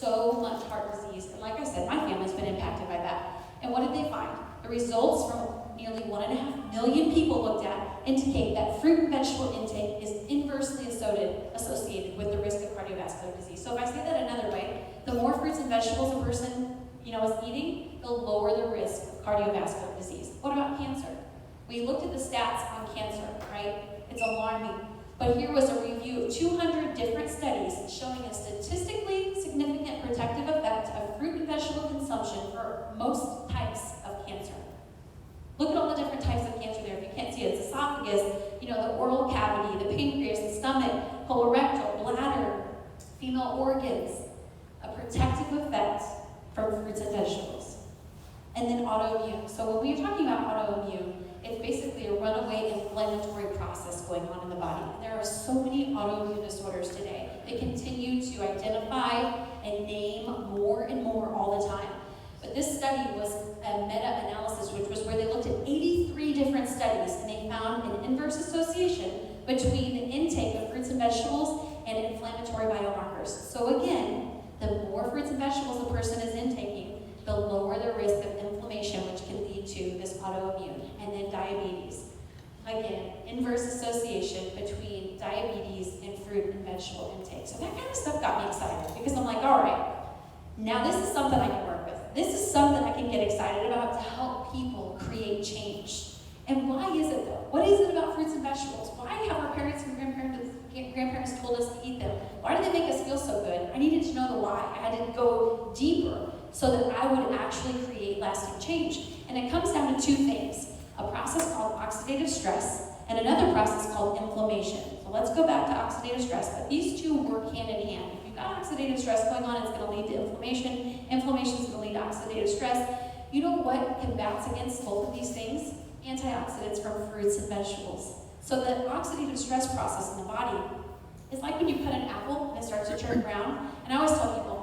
so much heart disease. And like I said, my family's been impacted by that. And what did they find? The results from nearly 1.5 million people looked at indicate that fruit and vegetable intake is inversely associated with the risk of cardiovascular disease. So if I say that another way, the more fruits and vegetables a person is eating, the lower the risk of cardiovascular disease. What about cancer? We looked at the stats on cancer, right? It's alarming. But here was a review of 200 different studies showing a statistically significant protective effect of fruit and vegetable consumption for most types of cancer. Look at all the different types of cancer there. If you can't see it, it's esophagus, the oral cavity, the pancreas, the stomach, colorectal, bladder, female organs. A protective effect from fruits and vegetables. And then autoimmune. So when we're talking about autoimmune, it's basically a runaway inflammatory process going on in the body. And there are so many autoimmune disorders today. They continue to identify and name more and more all the time. But this study was a meta-analysis, which was where they looked at 83 different studies, and they found an inverse association between the intake of fruits and vegetables and inflammatory biomarkers. So again, the more fruits and vegetables a person is intaking, the lower the risk of inflammation, which can lead to this autoimmune. And then diabetes. Again, inverse association between diabetes and fruit and vegetable intake. So that kind of stuff got me excited, because I'm like, all right, now this is something I can work with. This is something I can get excited about to help people create change. And why is it though? What is it about fruits and vegetables? Why have our parents and grandparents told us to eat them? Why do they make us feel so good? I needed to know the why. I had to go deeper so that I would actually create lasting change. And it comes down to two things: a process called oxidative stress and another process called inflammation. So let's go back to oxidative stress, but these two work hand in hand. If you've got oxidative stress going on, it's going to lead to inflammation. Inflammation is going to lead to oxidative stress. You know what combats against both of these things? Antioxidants from fruits and vegetables. So the oxidative stress process in the body is like when you cut an apple and it starts to turn brown. And I always tell people,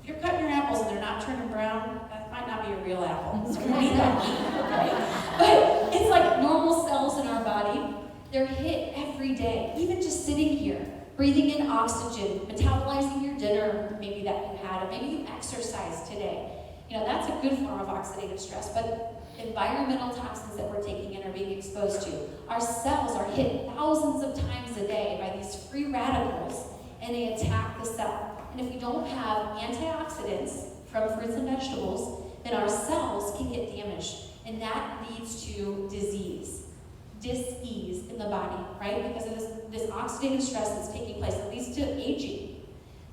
if you're cutting your apples and they're not turning brown, that might not be a real apple. So don't eat that one, okay? But it's like normal cells in our body. They're hit every day, even just sitting here, breathing in oxygen, metabolizing your dinner maybe that you had, or maybe you exercised today. That's a good form of oxidative stress, but environmental toxins that we're taking in or being exposed to. Our cells are hit thousands of times a day by these free radicals, and they attack the cell. And if we don't have antioxidants from fruits and vegetables, then our cells can get damaged, and that leads to dis-ease in the body, right? Because of this oxidative stress that's taking place, it leads to aging.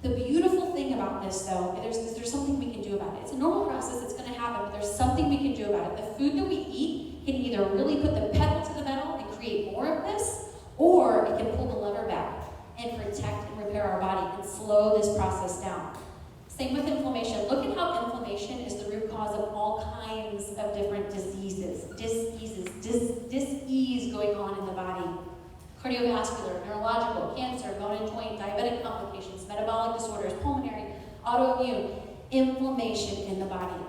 The beautiful thing about this, though, there's something we can do about it. It's a normal process, it's going to happen, but there's something we can do about it. The food that we eat can either really put the pedal to the metal and create more of this, or it can pull the lever back and protect and repair our body and slow this process down. Same with inflammation. Look at how inflammation is the root cause of all kinds of different diseases, dis-ease going on in the body. Cardiovascular, neurological, cancer, bone and joint, diabetic complications, metabolic disorders, pulmonary, autoimmune, inflammation in the body.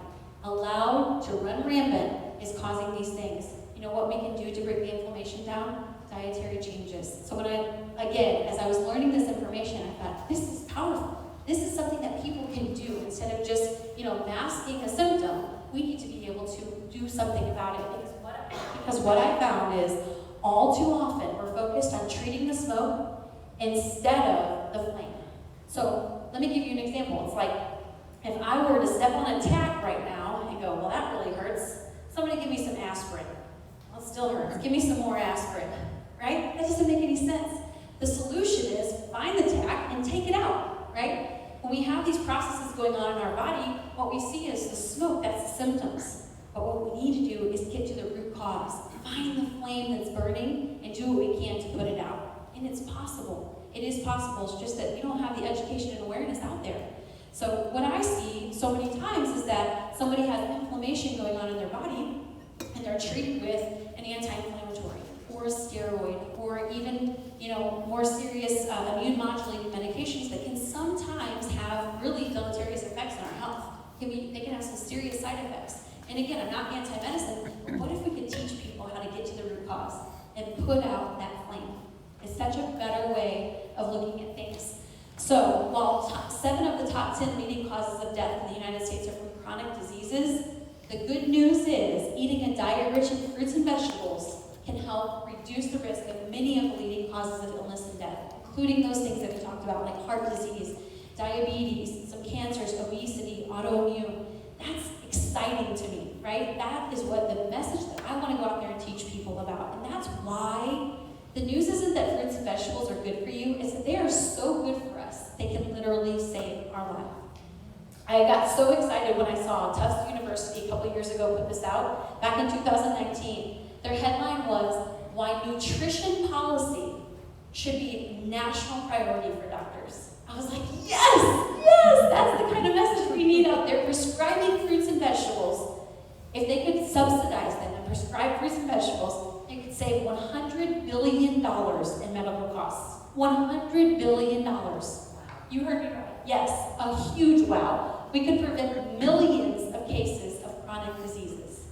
Allowed to run rampant is causing these things. You know what we can do to bring the inflammation down? Dietary changes. So as I was learning this information, I thought, this is powerful. This is something that people can do instead of just, masking a symptom. We need to be able to do something about it, because what I found is all too often we're focused on treating the smoke instead of the flame. So let me give you an example. It's like if I were to step on a tack right now and go, well, that really hurts. Somebody give me some aspirin. Well, it still hurts. Give me some more aspirin, right? That doesn't make any sense. The solution is find the tack and take it out, right? When we have these processes going on in our body, what we see is the smoke, that's the symptoms. But what we need to do is get to the root cause. Find the flame that's burning and do what we can to put it out. And it's possible. It is possible. It's just that we don't have the education and awareness out there. So what I see so many times is that somebody has inflammation going on in their body and they're treated with an anti-inflammatory or a steroid or even, more serious immune modulating medications that can sometimes have really deleterious effects on our health. They can have some serious side effects. And again, I'm not anti-medicine, but what if we could teach people how to get to the root cause and put out that flame? It's such a better way of looking at things. So, while 7 of the top 10 leading causes of death in the United States are from chronic diseases, the good news is eating a diet rich in fruits and vegetables can help reduce the risk of many of the leading causes of illness and death, including those things that we talked about, like heart disease, diabetes, some cancers, obesity, autoimmune. That's exciting to me, right? That is what the message that I want to go out there and teach people about. And that's why the news isn't that fruits and vegetables are good for you, it's that they are so good for us, they can literally save our life. I got so excited when I saw Tufts University a couple years ago put this out, back in 2019. Their headline was, "Why Nutrition Policy Should Be a National Priority for Doctors." I was like, yes, that's the kind of message we need out there. Prescribing fruits and vegetables, if they could subsidize them and prescribe fruits and vegetables, it could save $100 billion in medical costs. $100 billion. You heard me right. Yes, a huge wow. We could prevent millions of cases of chronic diseases.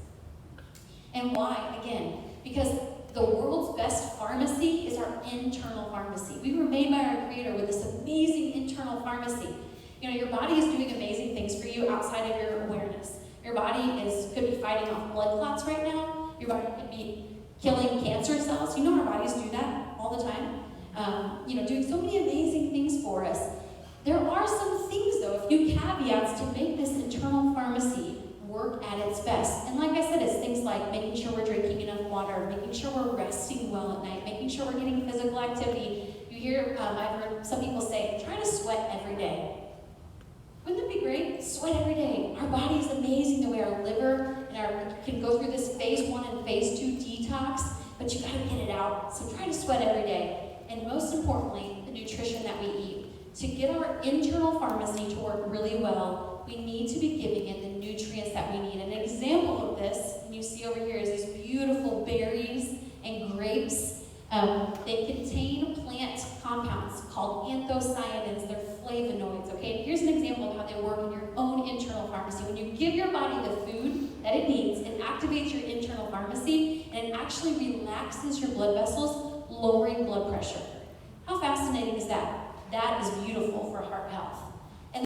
And why? Again, because the world's best pharmacy is our internal pharmacy. We were made by our Creator with this amazing internal pharmacy. You know, your body is doing amazing things for you outside of your awareness. Your body could be fighting off blood clots right now. Your body could be killing cancer cells. You know our bodies do that all the time. Doing so many amazing things for us. There are some things, though, a few caveats to make this internal pharmacy work at its best. And like I said, it's things like making sure we're drinking enough water, making sure we're resting well at night, making sure we're getting physical activity. You hear, I've heard some people say, try to sweat every day. Wouldn't it be great? Sweat every day. Our body is amazing the way our liver and can go through this phase 1 and phase 2 detox, but you gotta get it out. So try to sweat every day. And most importantly, the nutrition that we eat. To get our internal pharmacy to work really well, we need to be giving it the nutrients that we need. An example of this, and you see over here, is these beautiful berries and grapes. They contain plant compounds called anthocyanins. They're flavonoids, okay? And here's an example of how they work in your own internal pharmacy. When you give your body the food that it needs, it activates your internal pharmacy, and it actually relaxes your blood vessels, lowering blood pressure. How fascinating is that? That is beautiful for heart health.